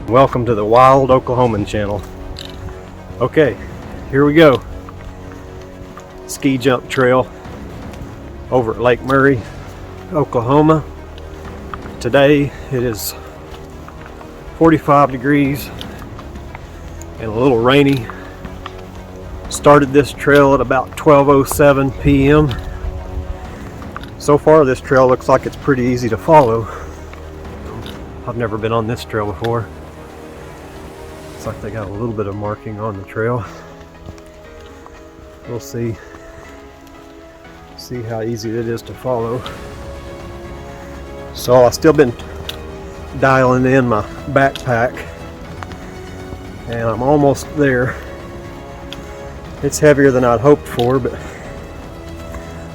Welcome to the Wild Oklahoman channel. Okay, here we go. Ski jump trail over at Lake Murry, Oklahoma. Today it is 45 degrees and a little rainy. Started this trail at about 12:07 p.m. So far this trail looks like it's pretty easy to follow. I've never been on this trail before. Looks like they got a little bit of marking on the trail. We'll see how easy it is to follow. So I've still been dialing in my backpack and I'm almost there. It's heavier than I'd hoped for, but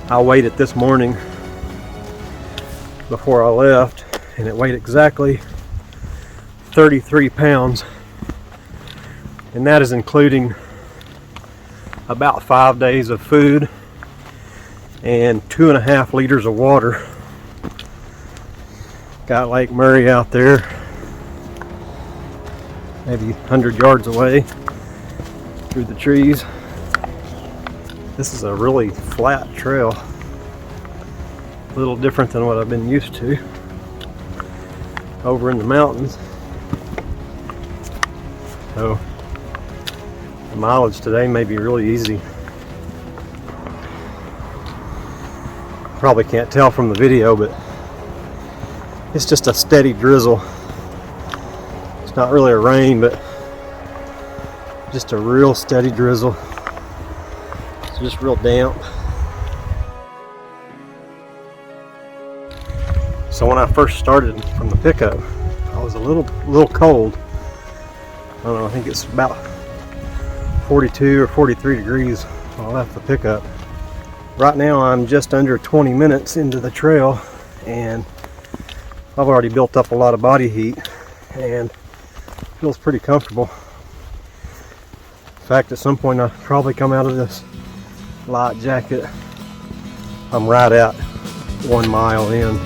I weighed it this morning before I left and it weighed exactly 33 pounds, and that is including about 5 days of food and 2.5 liters of water. Got Lake Murry out there, maybe 100 yards away through the trees. This is a really flat trail, a little different than what I've been used to over in the mountains. So the mileage today may be really easy. Probably can't tell from the video, but it's just a steady drizzle. It's not really a rain, but just a real steady drizzle. It's just real damp. So when I first started from the pickup, I was a little cold. I don't know, I think it's about 42 or 43 degrees when I left the pickup. Right now I'm just under 20 minutes into the trail and I've already built up a lot of body heat and it feels pretty comfortable. In fact, at some point I'll probably come out of this light jacket. I'm right at 1 mile in.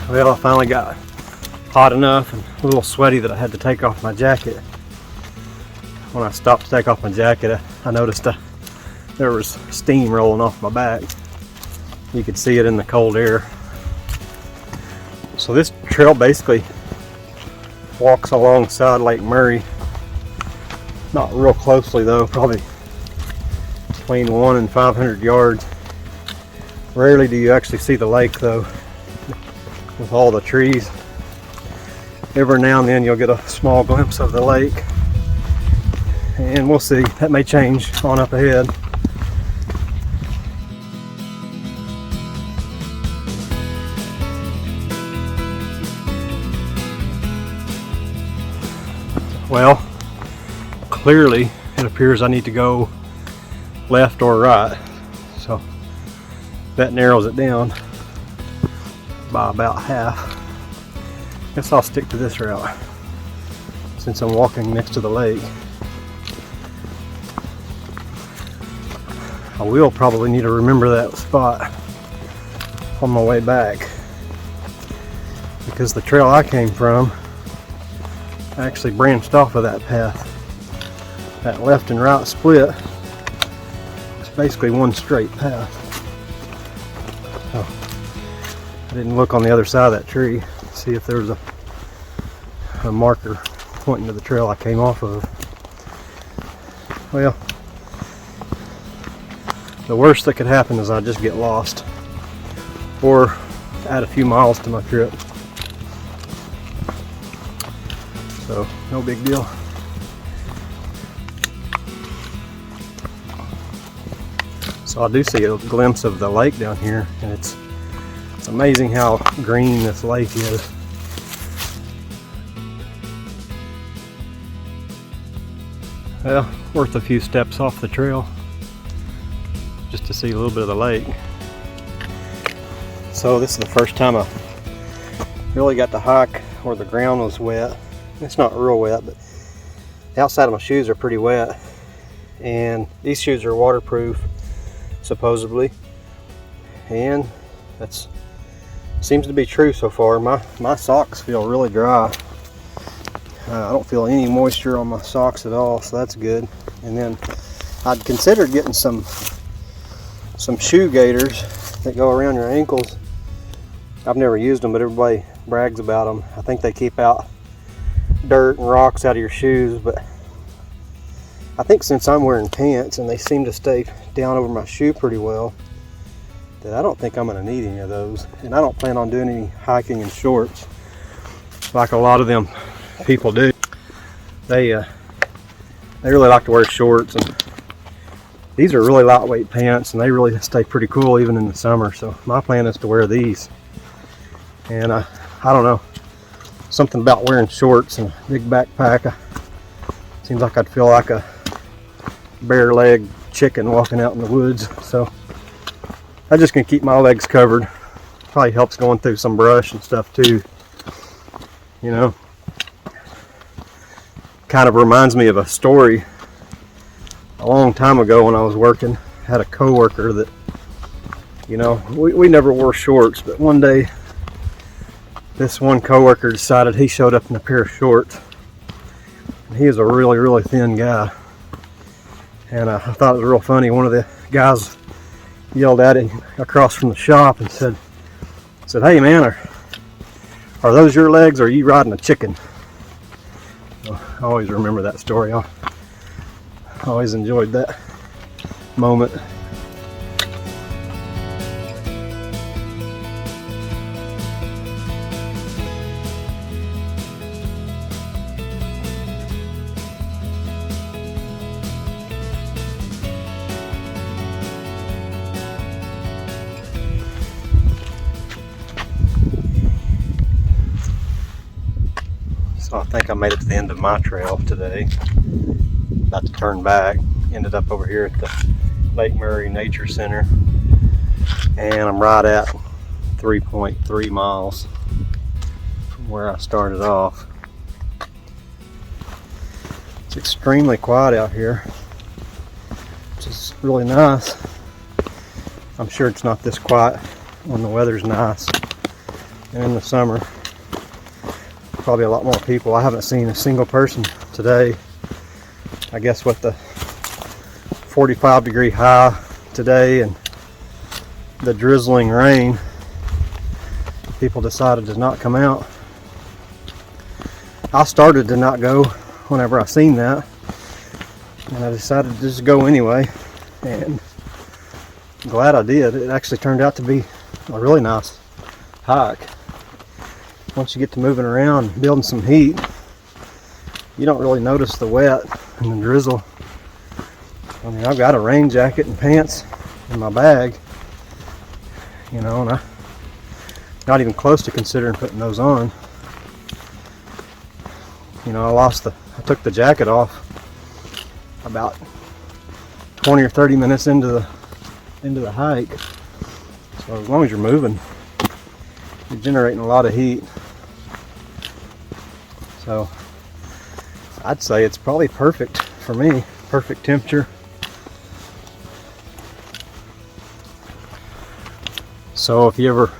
Well, I finally got hot enough and a little sweaty that I had to take off my jacket. When I stopped to take off my jacket, I noticed there was steam rolling off my back. You could see it in the cold air. So this trail basically walks alongside Lake Murry. Not real closely though, probably between 100 and 500 yards. Rarely do you actually see the lake though, with all the trees. Every now and then you'll get a small glimpse of the lake, and we'll see, that may change on up ahead. Well, clearly it appears I need to go left or right, so that narrows it down by about half. Guess I'll stick to this route since I'm walking next to the lake. I will probably need to remember that spot on my way back because the trail I came from actually branched off of that path. That left and right split is basically one straight path. So I didn't look on the other side of that tree to see if there was a marker pointing to the trail I came off of. Well, the worst that could happen is I just get lost or add a few miles to my trip. So no big deal. So I do see a glimpse of the lake down here, and it's amazing how green this lake is. Well, worth a few steps off the trail just to see a little bit of the lake. So this is the first time I really got to hike where the ground was wet. It's not real wet, but The outside of my shoes are pretty wet, and these shoes are waterproof supposedly, and that's seems to be true so far. My socks feel really dry. I don't feel any moisture on my socks at all, so that's good. And then I'd considered getting some shoe gaiters that go around your ankles. I've never used them, but everybody brags about them. I think they keep out dirt and rocks out of your shoes, but I think since I'm wearing pants and they seem to stay down over my shoe pretty well, that I don't think I'm going to need any of those. And I don't plan on doing any hiking in shorts like a lot of them people do. They really like to wear shorts, and these are really lightweight pants, and they really stay pretty cool even in the summer. So my plan is to wear these. And I don't know, something about wearing shorts and a big backpack, seems like I'd feel like a bare-legged chicken walking out in the woods. So I'm just gonna keep my legs covered. Probably helps going through some brush and stuff too, you know. Kind of reminds me of a story a long time ago when I was working. I had a coworker that, you know, we never wore shorts, but one day this one coworker decided he showed up in a pair of shorts. And he is a really, really thin guy. And I thought it was real funny. One of the guys yelled at him across from the shop and said, "Hey man, are those your legs, or are you riding a chicken?" So I always remember that story. I always enjoyed that moment. So I think I made it to the end of my trail today. About to turn back. Ended up over here at the Lake Murry Nature Center, and I'm right at 3.3 miles from where I started off. It's extremely quiet out here, which is really nice. I'm sure it's not this quiet when the weather's nice and in the summer. Probably a lot more people. I haven't seen a single person today. I guess with the 45-degree high today and the drizzling rain, people decided to not come out. I started to not go whenever I seen that, and I decided to just go anyway, and I'm glad I did. It actually turned out to be a really nice hike. Once you get to moving around, building some heat, you don't really notice the wet and the drizzle. I mean, I've got a rain jacket and pants in my bag, you know, and I'm not even close to considering putting those on. You know, I took the jacket off about 20 or 30 minutes into the hike. So as long as you're moving, you're generating a lot of heat. So I'd say it's probably perfect for me, perfect temperature. So if you ever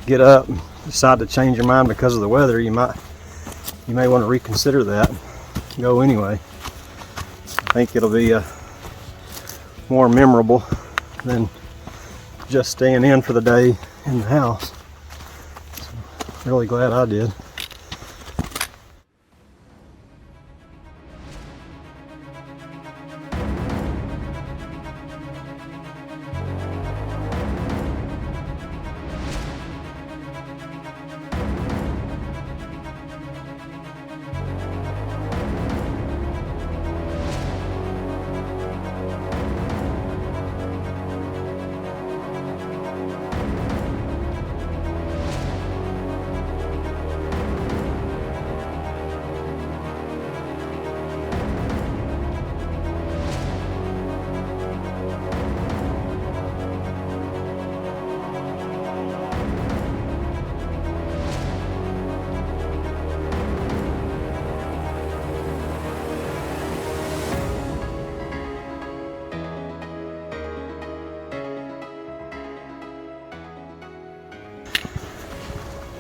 get up and decide to change your mind because of the weather, you may want to reconsider that. Go anyway. I think it'll be more memorable than just staying in for the day in the house. So, really glad I did.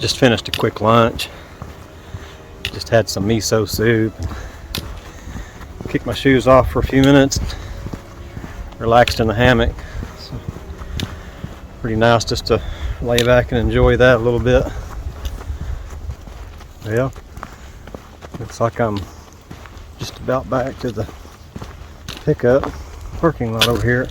Just finished a quick lunch. Just had some miso soup. Kicked my shoes off for a few minutes. Relaxed in the hammock. So, pretty nice just to lay back and enjoy that a little bit. Well, looks like I'm just about back to the pickup parking lot over here